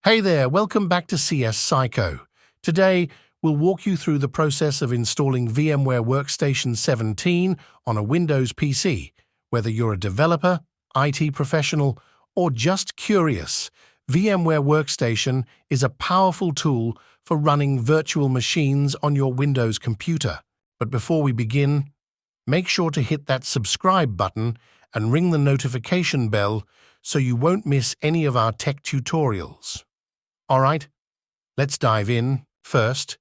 Hey there, welcome back to CS Psycho. Today, we'll walk you through the process of installing VMware Workstation 17 on a Windows PC. Whether you're a developer, IT professional, or just curious, VMware Workstation is a powerful tool for running virtual machines on your Windows computer. But before we begin, make sure to hit that subscribe button and ring the notification bell so you won't miss any of our tech tutorials. Alright, let's dive in. First,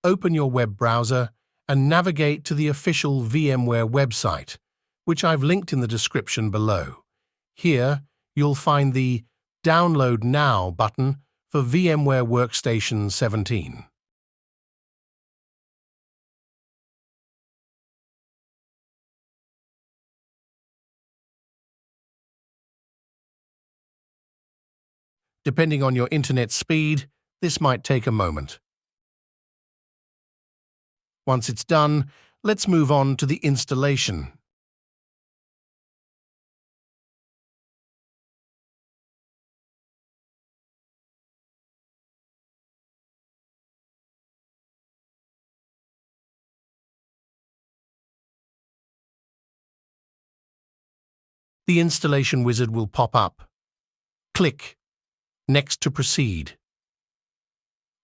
open your web browser and navigate to the official VMware website, which I've linked in the description below. Here, you'll find the Download Now button for VMware Workstation 17. Depending on your internet speed, this might take a moment. Once it's done, let's move on to the installation. The installation wizard will pop up. Click Next to proceed.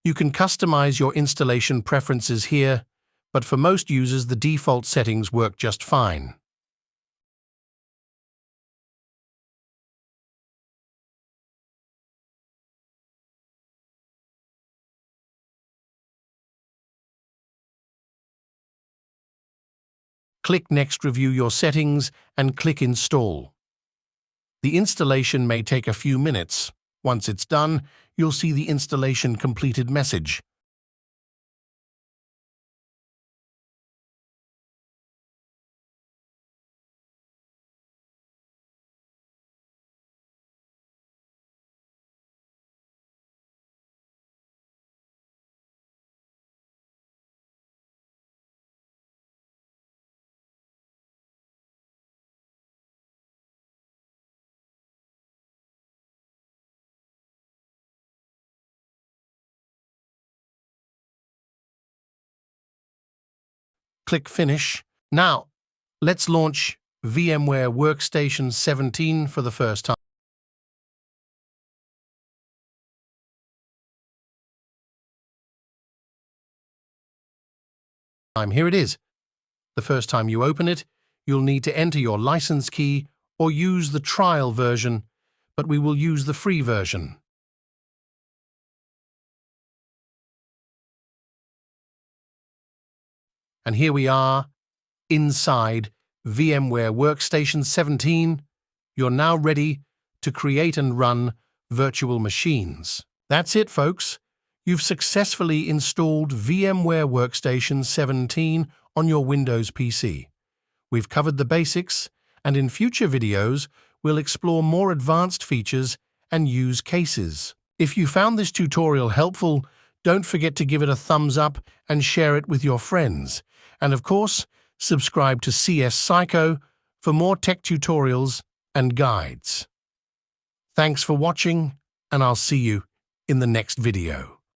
You can customize your installation preferences here, but for most users the default settings work just fine. Click Next, review your settings, and click Install. The installation may take a few minutes. Once it's done, you'll see the installation completed message. Click Finish. Now, let's launch VMware Workstation 17 for the first time. Here it is. The first time you open it, you'll need to enter your license key or use the trial version, but we will use the free version. And here we are, inside VMware Workstation 17. You're now ready to create and run virtual machines. That's it, folks. You've successfully installed VMware Workstation 17 on your Windows PC. We've covered the basics, and in future videos, we'll explore more advanced features and use cases. If you found this tutorial helpful, don't forget to give it a thumbs up and share it with your friends. And of course, subscribe to CS Psycho for more tech tutorials and guides. Thanks for watching, and I'll see you in the next video.